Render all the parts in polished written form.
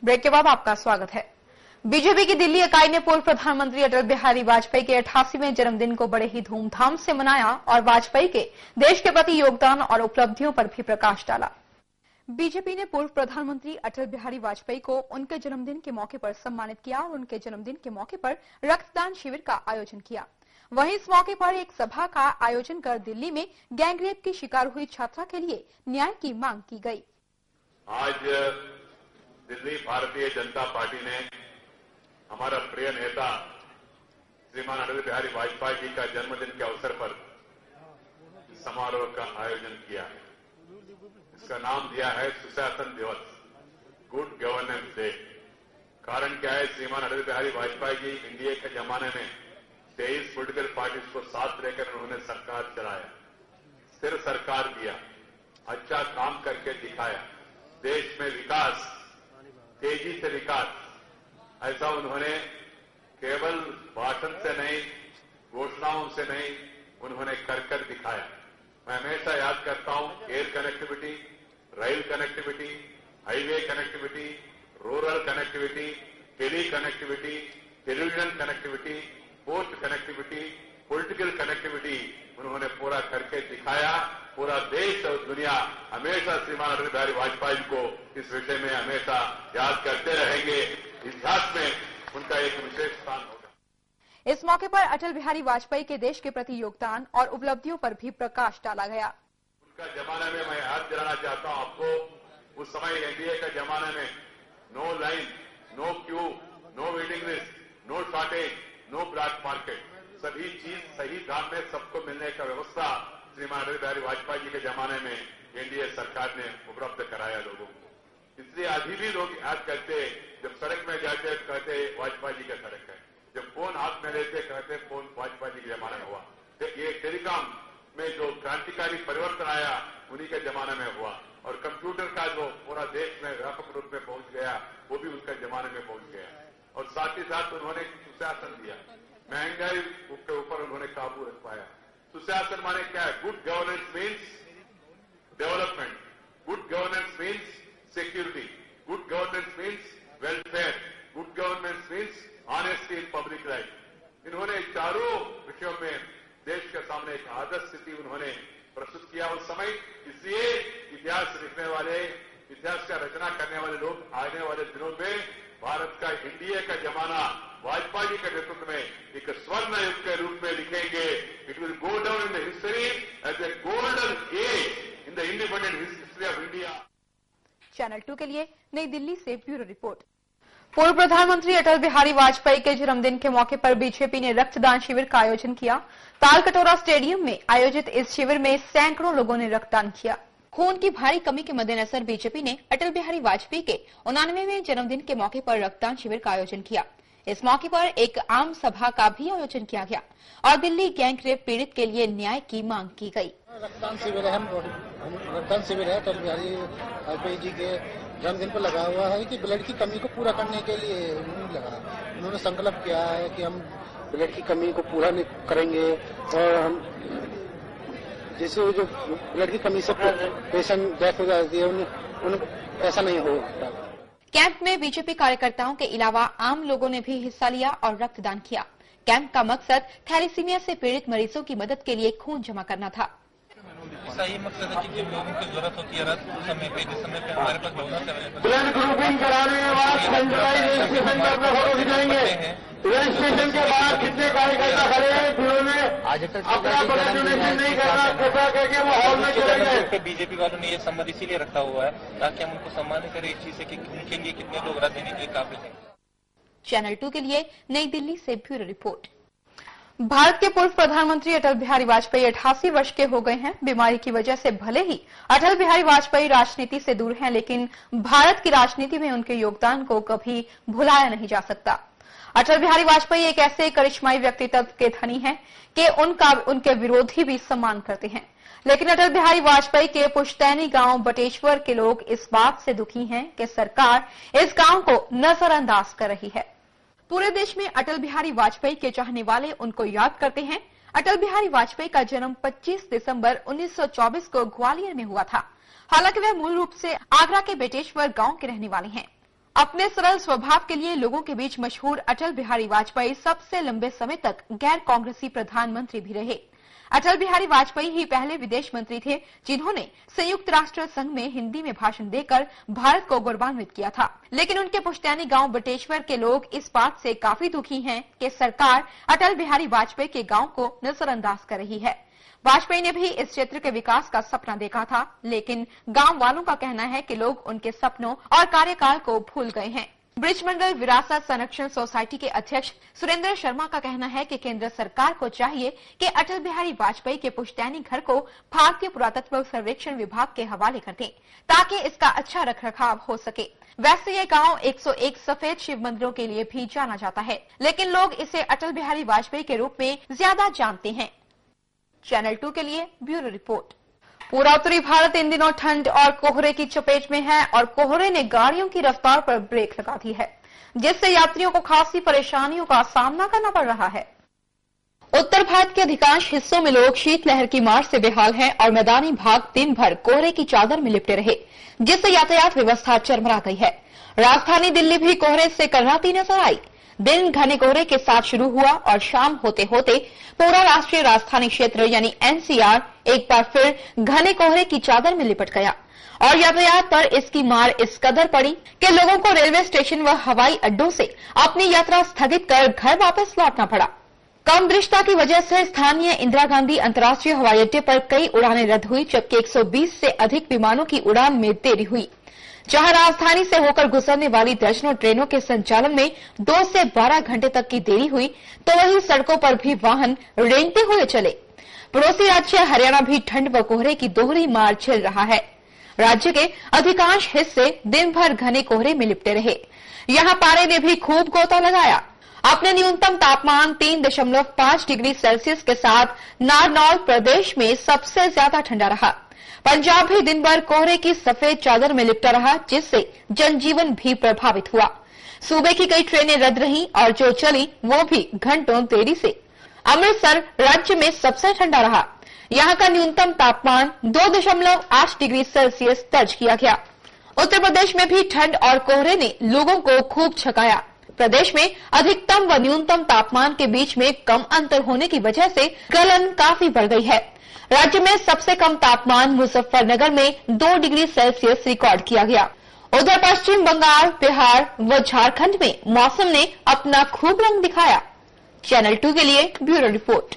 Break के बाद आपका स्वागत है। बीजेपी की दिल्ली इकाई ने पूर्व प्रधानमंत्री अटल बिहारी वाजपेयी के 88वें जन्मदिन को बड़े ही धूमधाम से मनाया और वाजपेयी के देश के प्रति योगदान और उपलब्धियों पर भी प्रकाश डाला। बीजेपी ने पूर्व प्रधानमंत्री अटल बिहारी वाजपेयी को उनके जन्मदिन के मौके पर सम्मानित किया और उनके जन्मदिन के मौके पर रक्तदान शिविर का आयोजन किया। वहीं इस मौके पर एक सभा का आयोजन कर दिल्ली में गैंगरेप की शिकार हुई छात्रा के लिए न्याय की मांग की गई। आज दिल्ली भारतीय जनता पार्टी ने हमारा प्रिय नेता श्रीमान अटल बिहारी वाजपेयी जी का जन्मदिन के अवसर पर समारोह का आयोजन किया। इसका नाम दिया है सुशासन दिवस, गुड गवर्नेंस डे। कारण क्या है, श्रीमान अटल बिहारी वाजपेयी जी इंडिया के जमाने में 23 पॉलिटिकल पार्टीज को साथ लेकर उन्होंने सरकार चलाया, स्थिर सरकार दिया, अच्छा काम करके दिखाया, देश में विकास, तेजी से विकास, ऐसा उन्होंने केवल भाषण से नहीं, घोषणाओं से नहीं, उन्होंने कर दिखाया। मैं हमेशा याद करता हूं, air connectivity, rail connectivity, highway connectivity, rural connectivity, tele connectivity, television connectivity, post connectivity, political connectivity उन्होंने पूरा करके दिखाया। पूरा देश और दुनिया हमेशा श्रीमान अटल बिहारी वाजपेयी को इस विषय में हमेशा याद करते रहेंगे। इतिहास में उनका एक विशेष स्थान होगा। इस मौके पर अटल बिहारी वाजपेयी के देश के प्रति योगदान और उपलब्धियों पर भी प्रकाश डाला गया। उनका जमाने में मैं याद दिलाना चाहता हूं आपको, उस समय एनडीए का जमाने में no line, no queue, no waiting list, no shortage, no black market, सभी चीज सही दाम में सबको मिलने का व्यवस्था श्रीमान अटल बिहारी वाजपेयी जी के जमाने में एनडीए सरकार ने उपलब्ध कराया लोगों को। इसलिए अभी भी लोग याद करते, जब सड़क में जाते कहते वाजपेयी जी का सड़क है, जब फोन हाथ में लेते कहते फोन वाजपेयी जी के जमाने में हुआ। ये टेलीकॉम में जो क्रांतिकारी परिवर्तन आया उन्हीं के जमाने में हुआ, और कंप्यूटर का जो पूरा देश में व्यापक रूप में पहुंच गया वो भी उनके जमाने में पहुंच गया। और साथ ही साथ उन्होंने सुशासन दिया, महंगाई के ऊपर उन्होंने काबू रख पाया। सुशासन माने क्या है? Good governance means development, good governance means security, good governance means welfare, good governance means honesty in public life. इन्होंने चारों विषयों में देश के सामने एक आदर्श स्थिति उन्होंने प्रस्तुत किया उस समय। इसलिए इतिहास लिखने वाले, इतिहास का रचना करने वाले लोग आने वाले दिनों में भारत का इंडिया का जमाना वाजपेयी जी के नेतृत्व में एक स्वर्ण युग के रूप में लिखेंगे। It will go down in the history as a golden age in the independent history of India. Channel 2 के लिए नई दिल्ली से ब्यूरो रिपोर्ट। पूर्व प्रधानमंत्री अटल बिहारी वाजपेयी के जन्मदिन के मौके पर बीजेपी ने रक्तदान शिविर का आयोजन किया। तालकटोरा स्टेडियम में आयोजित इस शिविर में सैकड़ों लोगों ने रक्तदान किया। खून की भारी कमी के मद्देनजर बीजेपी ने अटल बिहारी वाजपेयी के 89वें जन्मदिन के मौके पर रक्तदान शिविर का आयोजन किया। इस मौके पर एक आम सभा का भी आयोजन किया गया और दिल्ली गैंगरेप पीड़ित के लिए न्याय की मांग की गई। रक्तदान शिविर है, रक्तदान शिविर है अटल बिहारी वाजपेयी जी के जन्मदिन पर लगा हुआ है कि ब्लड की कमी को पूरा करने के लिए उन्होंने संकल्प किया है कि हम ब्लड की कमी को पूरा करेंगे और हम जैसे जो ब्लड की कमी से पेशेंट डेथ हो जाती है उन्हें ऐसा नहीं हो। कैंप में बीजेपी कार्यकर्ताओं के अलावा आम लोगों ने भी हिस्सा लिया और रक्तदान किया। कैंप का मकसद थैलेसीमिया से पीड़ित मरीजों की मदद के लिए खून जमा करना था। सही मकसद है कि जब लोगों की जरूरत होती है रात समय पे, जिस समय पे हमारे पास ब्लड ग्रुपिंग कराने के बाद सेंट्रलाइज सेंटर में फोटो खिंचाएंगे। रजिस्ट्रेशन के बाद कितने कार्यकर्ता खड़े हैं जिन्होंने अपना डोनेशन नहीं करना, कृपया करके वो हॉल में चले गए। बीजेपी वालों ने ये संबंध इसीलिए रखा हुआ है ताकि हम उनको सम्मान करें इस चीज से कि उनके लिए कितने लोग रात देने के लिए काबिल हैं। चैनल 2 के लिए नई दिल्ली से ब्यूरो रिपोर्ट। भारत के पूर्व प्रधानमंत्री अटल बिहारी वाजपेयी 88 वर्ष के हो गए हैं। बीमारी की वजह से भले ही अटल बिहारी वाजपेयी राजनीति से दूर हैं, लेकिन भारत की राजनीति में उनके योगदान को कभी भुलाया नहीं जा सकता। अटल बिहारी वाजपेयी एक ऐसे करिश्माई व्यक्तित्व के धनी हैं कि उनके विरोधी भी सम्मान करते हैं। लेकिन अटल बिहारी वाजपेयी के पुश्तैनी गांव बटेश्वर के लोग इस बात से दुखी हैं कि सरकार इस गांव को नजरअंदाज कर रही है। पूरे देश में अटल बिहारी वाजपेयी के चाहने वाले उनको याद करते हैं। अटल बिहारी वाजपेयी का जन्म 25 दिसंबर 1924 को ग्वालियर में हुआ था। हालांकि वे मूल रूप से आगरा के बेटेश्वर गांव के रहने वाले हैं। अपने सरल स्वभाव के लिए लोगों के बीच मशहूर अटल बिहारी वाजपेयी सबसे लंबे समय तक गैर कांग्रेसी प्रधानमंत्री भी रहे। अटल बिहारी वाजपेयी ही पहले विदेश मंत्री थे जिन्होंने संयुक्त राष्ट्र संघ में हिंदी में भाषण देकर भारत को गौरवान्वित किया था। लेकिन उनके पुश्तैनी गांव बटेश्वर के लोग इस बात से काफी दुखी हैं कि सरकार अटल बिहारी वाजपेयी के गांव को नजरअंदाज कर रही है। वाजपेयी ने भी इस क्षेत्र के विकास का सपना देखा था, लेकिन गांव वालों का कहना है कि लोग उनके सपनों और कार्यकाल को भूल गए हैं। ब्रिजमंडल विरासत संरक्षण सोसाइटी के अध्यक्ष सुरेंद्र शर्मा का कहना है कि केंद्र सरकार को चाहिए कि अटल बिहारी वाजपेयी के पुश्तैनी घर को भारतीय पुरातत्व सर्वेक्षण विभाग के हवाले कर दें ताकि इसका अच्छा रखरखाव हो सके। वैसे ये गांव 101 सफेद शिव मंदिरों के लिए भी जाना जाता है, लेकिन लोग इसे अटल बिहारी वाजपेयी के रूप में ज्यादा जानते हैं। चैनल 2 के लिए ब्यूरो रिपोर्ट। पूरा उत्तरी भारत इन दिनों ठंड और कोहरे की चपेट में है और कोहरे ने गाड़ियों की रफ्तार पर ब्रेक लगा दी है, जिससे यात्रियों को खासी परेशानियों का सामना करना पड़ रहा है। उत्तर भारत के अधिकांश हिस्सों में लोग शीतलहर की मार से बेहाल हैं और मैदानी भाग दिन भर कोहरे की चादर में लिपटे रहे, जिससे यातायात व्यवस्था चरमरा गई है। राजधानी दिल्ली भी कोहरे से कर्राती नजर आई। दिन घने कोहरे के साथ शुरू हुआ और शाम होते होते पूरा राष्ट्रीय राजधानी क्षेत्र यानी एनसीआर एक बार फिर घने कोहरे की चादर में लिपट गया और यातायात पर इसकी मार इस कदर पड़ी कि लोगों को रेलवे स्टेशन व हवाई अड्डों से अपनी यात्रा स्थगित कर घर वापस लौटना पड़ा। कम दृश्यता की वजह से स्थानीय इंदिरा गांधी अंतर्राष्ट्रीय हवाई अड्डे पर कई उड़ानें रद्द हुई, जबकि 120 से अधिक विमानों की उड़ान में देरी हुई। जहां राजधानी से होकर गुजरने वाली दर्जनों ट्रेनों के संचालन में 2 से 12 घंटे तक की देरी हुई, तो वहीं सड़कों पर भी वाहन रेंगते हुए चले। पड़ोसी राज्य हरियाणा भी ठंड व कोहरे की दोहरी मार झेल रहा है। राज्य के अधिकांश हिस्से दिन भर घने कोहरे में लिपटे रहे। यहां पारे ने भी खूब गोता लगाया। अपने न्यूनतम तापमान 3.5 डिग्री सेल्सियस के साथ नारनौल प्रदेश में सबसे ज्यादा ठंडा रहा। पंजाब भी दिन भर कोहरे की सफेद चादर में लिपटा रहा, जिससे जनजीवन भी प्रभावित हुआ। सूबे की कई ट्रेनें रद्द रहीं और जो चली वो भी घंटों देरी से। अमृतसर राज्य में सबसे ठंडा रहा। यहां का न्यूनतम तापमान 2.8 डिग्री सेल्सियस दर्ज किया गया। उत्तर प्रदेश में भी ठंड और कोहरे ने लोगों को खूब छकाया। प्रदेश में अधिकतम व न्यूनतम तापमान के बीच में कम अंतर होने की वजह से गलन काफी बढ़ गई है। राज्य में सबसे कम तापमान मुजफ्फरनगर में 2 डिग्री सेल्सियस रिकॉर्ड किया गया। उधर पश्चिम बंगाल, बिहार व झारखंड में मौसम ने अपना खूब रंग दिखाया। चैनल 2 के लिए ब्यूरो रिपोर्ट।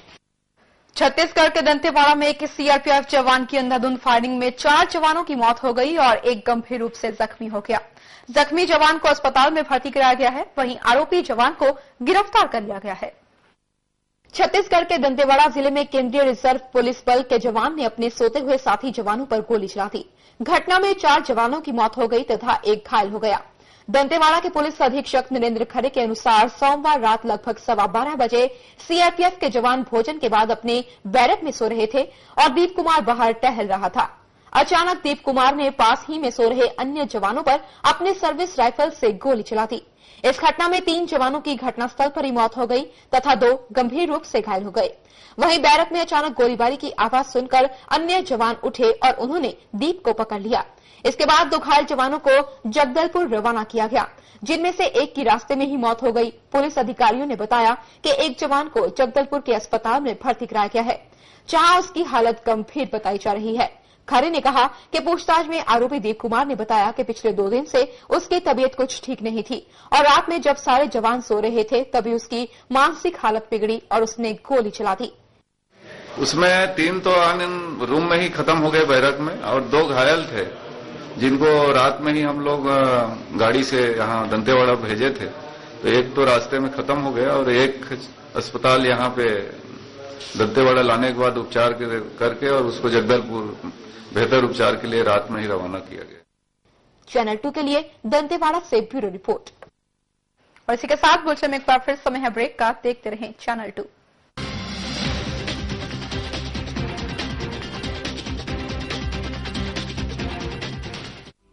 छत्तीसगढ़ के दंतेवाड़ा में एक सीआरपीएफ जवान की अंधाधुंध फायरिंग में 4 जवानों की मौत हो गई और एक गंभीर रूप से जख्मी हो गया। जख्मी जवान को अस्पताल में भर्ती कराया गया है, वहीं आरोपी जवान को गिरफ्तार कर लिया गया है। छत्तीसगढ़ के दंतेवाड़ा जिले में केंद्रीय रिजर्व पुलिस बल के जवान ने अपने सोते हुए साथी जवानों पर गोली चला दी। घटना में 4 जवानों की मौत हो गई तथा एक घायल हो गया। दंतेवाड़ा के पुलिस अधीक्षक नरेंद्र खरे के अनुसार सोमवार रात लगभग 12:15 बजे सीआरपीएफ के जवान भोजन के बाद अपने बैरक में सो रहे थे और दीप कुमार बाहर टहल रहा था। अचानक दीप कुमार ने पास ही में सो रहे अन्य जवानों पर अपने सर्विस राइफल से गोली चला दी। इस घटना में 3 जवानों की घटनास्थल पर ही मौत हो गई तथा 2 गंभीर रूप से घायल हो गए। वहीं बैरक में अचानक गोलीबारी की आवाज सुनकर अन्य जवान उठे और उन्होंने दीप को पकड़ लिया। इसके बाद 2 घायल जवानों को जगदलपुर रवाना किया गया, जिनमें से एक की रास्ते में ही मौत हो गई। पुलिस अधिकारियों ने बताया कि एक जवान को जगदलपुर के अस्पताल में भर्ती कराया गया है, जहां उसकी हालत गंभीर बताई जा रही है। खरे ने कहा कि पूछताछ में आरोपी दीप कुमार ने बताया कि पिछले 2 दिन से उसकी तबीयत कुछ ठीक नहीं थी और रात में जब सारे जवान सो रहे थे तभी उसकी मानसिक हालत बिगड़ी और उसने गोली चला दी। उसमें 3 तो रूम में ही खत्म हो गए बैरक में और 2 घायल थे, जिनको रात में ही हम लोग गाड़ी से यहाँ दंतेवाड़ा भेजे थे। तो एक तो रास्ते में खत्म हो गया और एक अस्पताल यहाँ पे दंतेवाड़ा लाने के बाद उपचार करके और उसको जगदलपुर बेहतर उपचार के लिए रात में ही रवाना किया गया। चैनल 2 के लिए दंतेवाड़ा से ब्यूरो रिपोर्ट। और इसी के साथ बुलेटिन में एक बार फिर समय है ब्रेक का। देखते रहें channel 2।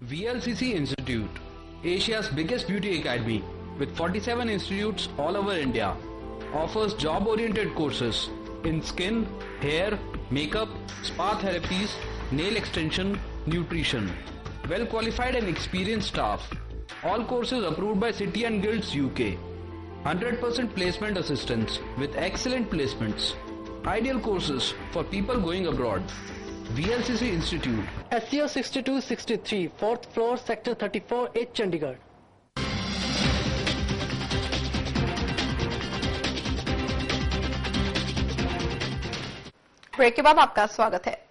VLCC Institute, Asia's biggest beauty academy with 47 institutes all over India, offers job-oriented courses in skin, hair, makeup, spa therapies, nail extension, nutrition. Well-qualified and experienced staff All courses approved by City and Guilds UK. 100% placement assistance with excellent placements. Ideal courses for people going abroad. VLCC Institute. SCO 6263, 4th floor, Sector 34, 8 Chandigarh. Break के बाद आपका स्वागत है।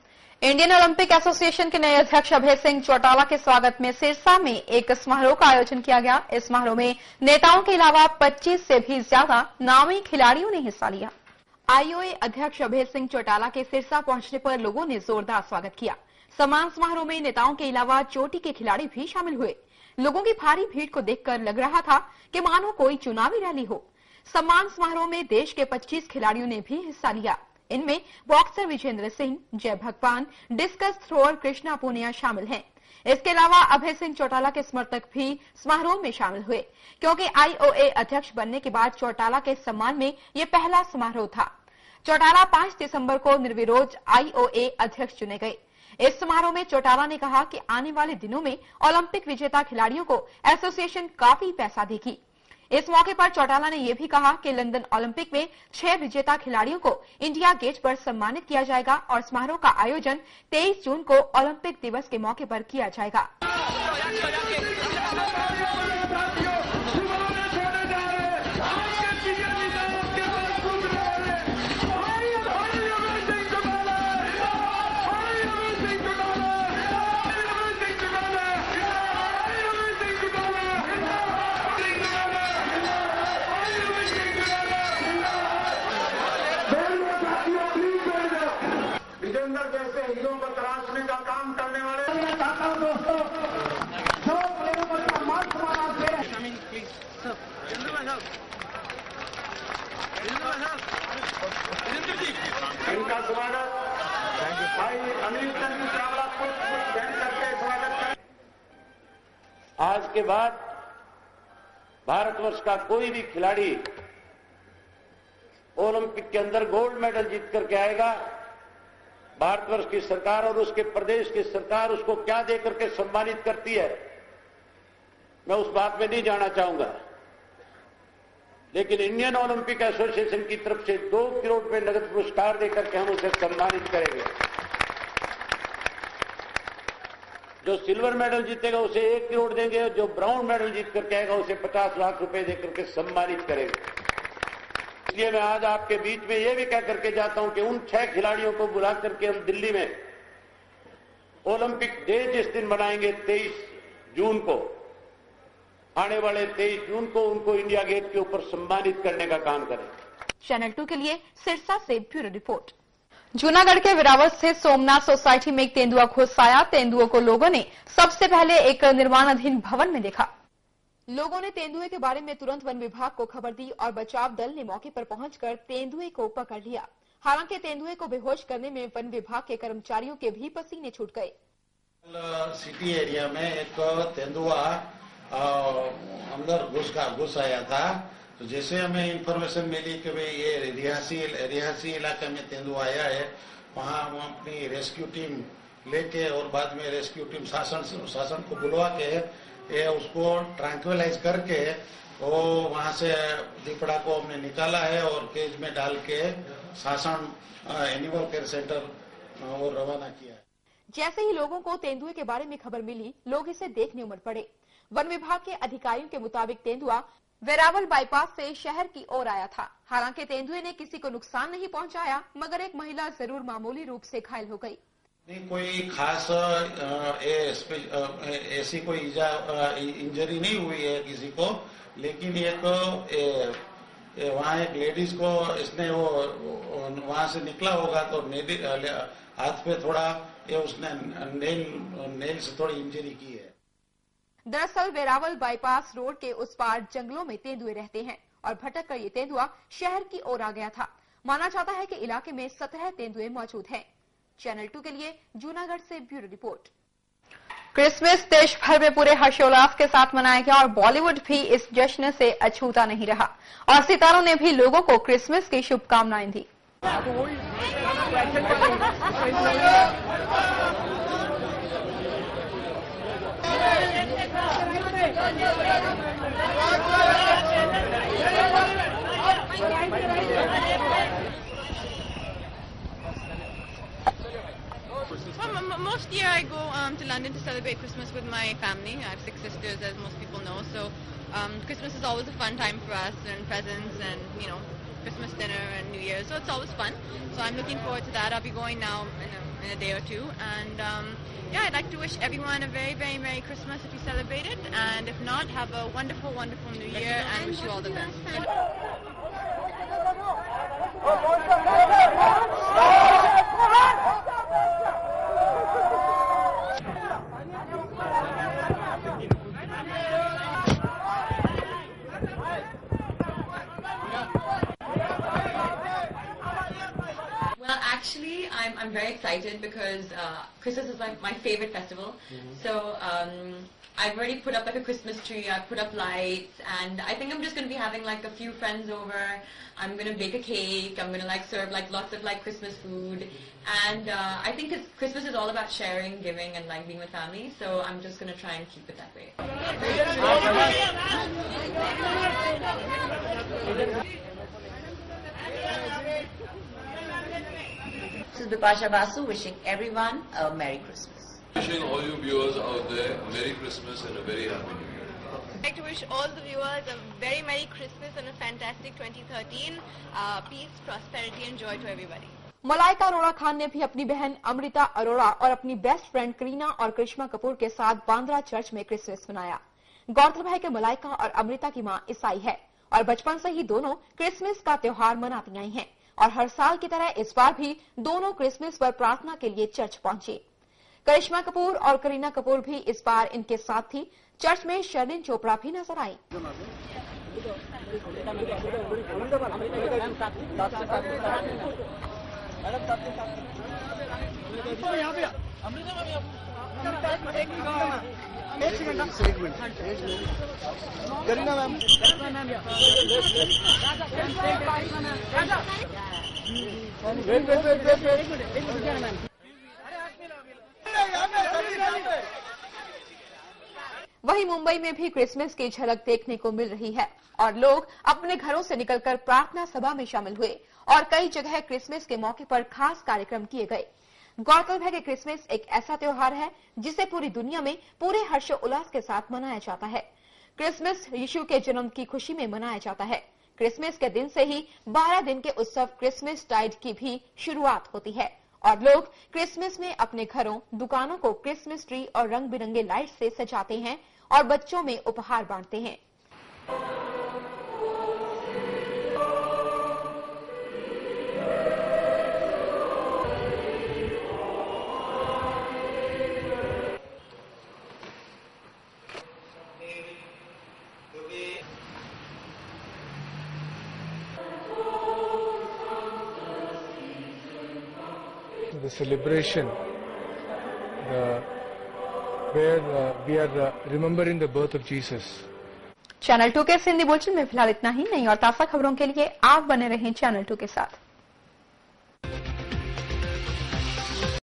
Indian Olympic association के नए अध्यक्ष अभय सिंह चौटाला के स्वागत में सिरसा में एक समारोह का आयोजन किया गया। इस समारोह में नेताओं के अलावा 25 से भी ज्यादा नामी खिलाड़ियों ने हिस्सा लिया। आईओए अध्यक्ष अभय सिंह चौटाला के सिरसा पहुंचने पर लोगों ने जोरदार स्वागत किया। सम्मान समारोह में नेताओं के अलावा चोटी के खिलाड़ी भी शामिल हुए। लोगों की भारी भीड़ को देखकर लग रहा था कि मानो कोई चुनावी रैली हो। सम्मान समारोह में देश के 25 खिलाड़ियों ने भी हिस्सा लिया। इनमें बॉक्सर विजेंद्र सिंह, जय भगवान, डिस्कस थ्रोअर कृष्णा पूनिया शामिल हैं। इसके अलावा अभय सिंह चौटाला के समर्थक भी समारोह में शामिल हुए, क्योंकि आईओए अध्यक्ष बनने के बाद चौटाला के सम्मान में ये पहला समारोह था। चौटाला 5 दिसंबर को निर्विरोध आईओए अध्यक्ष चुने गए। इस समारोह में चौटाला ने कहा कि आने वाले दिनों में ओलंपिक विजेता खिलाड़ियों को एसोसिएशन काफी पैसा देगी। इस मौके पर चौटाला ने यह भी कहा कि लंदन ओलंपिक में 6 विजेता खिलाड़ियों को इंडिया गेट पर सम्मानित किया जाएगा और समारोह का आयोजन 23 जून को ओलंपिक दिवस के मौके पर किया जाएगा। जैसे हीरो को तराशने का काम करने वाले मैं चाहता हूं दोस्तों, जो प्लेयरों का मान सम्मान से इनका स्वागत भाई अनिल चंद्र चावला को बैठ करके स्वागत करें। आज के बाद भारतवर्ष का कोई भी खिलाड़ी ओलंपिक के अंदर गोल्ड मेडल जीत करके आएगा, भारतवर्ष की सरकार और उसके प्रदेश की सरकार उसको क्या देकर के सम्मानित करती है, मैं उस बात में नहीं जाना चाहूंगा। लेकिन इंडियन ओलंपिक एसोसिएशन की तरफ से 2 करोड़ रुपए नगद पुरस्कार देकर के हम उसे सम्मानित करेंगे। जो सिल्वर मेडल जीतेगा उसे 1 करोड़ देंगे, जो ब्राउन मेडल जीत करके आएगा उसे 50 लाख रुपए देकर के सम्मानित करेंगे। इसलिए मैं आज आपके बीच में यह भी कह करके जाता हूं कि उन 6 खिलाड़ियों को बुला करके हम दिल्ली में ओलंपिक डे जिस दिन मनाएंगे 23 जून को, आने वाले 23 जून को उनको इंडिया गेट के ऊपर सम्मानित करने का काम करें। चैनल 2 के लिए सिरसा से ब्यूरो रिपोर्ट। जूनागढ़ के वेरावल स्थित सोमनाथ सोसाइटी में एक तेंदुआ घुस आया। तेंदुए को लोगों ने सबसे पहले एक निर्माणाधीन भवन में देखा। लोगों ने तेंदुए के बारे में तुरंत वन विभाग को खबर दी और बचाव दल ने मौके पर पहुंचकर तेंदुए को पकड़ लिया। हालांकि तेंदुए को बेहोश करने में वन विभाग के कर्मचारियों के भी पसीने छूट गए। सिटी एरिया में एक तेंदुआ अंदर घुस आया था। तो जैसे हमें इंफॉर्मेशन मिली कि भाई ये रिहासी इलाके में तेंदुआ आया है, वहां हम अपनी रेस्क्यू टीम लेके और बाद में रेस्क्यू टीम शासन को बुलवा के ये उसको ट्रैंक्विलाइज करके वो वहां से दीपड़ा को हमने निकाला है और केज में डाल के शासन एनिमल केयर सेंटर और रवाना किया। जैसे ही लोगों को तेंदुए के बारे में खबर मिली, लोग इसे देखने उमड़ पड़े। वन विभाग के अधिकारियों के मुताबिक तेंदुआ वेरावल बाईपास से शहर की ओर आया था। हालांकि तेंदुए ने किसी को नुकसान नहीं पहुंचाया, मगर एक महिला जरूर मामूली रूप से घायल हो गई। नहीं, कोई खास ऐसी कोई इंजरी नहीं हुई है किसी को, लेकिन एक वहाँ एक लेडीज को इसने वो वहां से निकला होगा तो हाथ पे थोड़ा ये उसने नेल से थोड़ी इंजरी की है। दरअसल वेरावल बाईपास रोड के उस पार जंगलों में तेंदुए रहते हैं और भटक कर ये तेंदुआ शहर की ओर आ गया था। माना जाता है कि इलाके में 17 तेंदुए मौजूद हैं। चैनल 2 के लिए जूनागढ़ से ब्यूरो रिपोर्ट। क्रिसमस देश भर में पूरे हर्षोल्लास के साथ मनाया गया और बॉलीवुड भी इस जश्न से अछूता नहीं रहा और सितारों ने भी लोगों को क्रिसमस की शुभकामनाएं दी। Most year I go to London to celebrate Christmas with my family. I have 6 sisters, as most people know. So Christmas is always a fun time for us, and presents, and Christmas dinner and New Year. So it's always fun. So I'm looking forward to that. I'll be going now in a day or two, and yeah, I'd like to wish everyone a very, very Merry Christmas if you celebrate it, and if not, have a wonderful, wonderful New Year, and wish you all the best. Well, actually, I'm very excited because Christmas is my favorite festival. So I've already put up like a Christmas tree. I've put up lights, and I think I'm just going to be having like a few friends over. I'm going to bake a cake. I'm going to serve lots of Christmas food, and I think Christmas is all about sharing, giving, and being with family. So I'm just going to try and keep it that way. This is Bipasha Basu wishing everyone a Merry Christmas. Wishing all you viewers out there a Merry Christmas and a very Happy New Year. I'd like to wish all the viewers a very Merry Christmas and a fantastic 2013. Peace, prosperity and joy to everybody. Malaika Arora Khan ने भी अपनी बहन अमृता अरोड़ा और अपनी best friend Kareena और करिश्मा कपूर के साथ Bandra church में क्रिसमस मनाया। गौरतलब है कि मलाइका और अमृता की मां ईसाई है और बचपन से ही दोनों क्रिसमस का त्योहार मनाती आई हैं और हर साल की तरह इस बार भी दोनों क्रिसमस पर प्रार्थना के लिए चर्च पहुंची। करिश्मा कपूर और करीना कपूर भी इस बार इनके साथ थी। चर्च में शर्लिन चोपड़ा भी नजर आई। करीना मैम वहीं मुंबई में भी क्रिसमस की झलक देखने को मिल रही है और लोग अपने घरों से निकलकर प्रार्थना सभा में शामिल हुए और कई जगह क्रिसमस के मौके पर खास कार्यक्रम किए गए। गौरतलब है कि क्रिसमस एक ऐसा त्योहार है जिसे पूरी दुनिया में पूरे हर्षोल्लास के साथ मनाया जाता है। क्रिसमस यीशु के जन्म की खुशी में मनाया जाता है। क्रिसमस के दिन से ही 12 दिन के उत्सव क्रिसमस टाइड की भी शुरुआत होती है और लोग क्रिसमस में अपने घरों, दुकानों को क्रिसमस ट्री और रंग बिरंगे लाइट से सजाते हैं और बच्चों में उपहार बांटते हैं। The celebration, where we are remembering the birth of Jesus. Channel 2 के हिंदी बुलेटिन में फिलहाल इतना ही। नई और ताज़ा खबरों के लिए आप बने रहें चैनल 2 के साथ।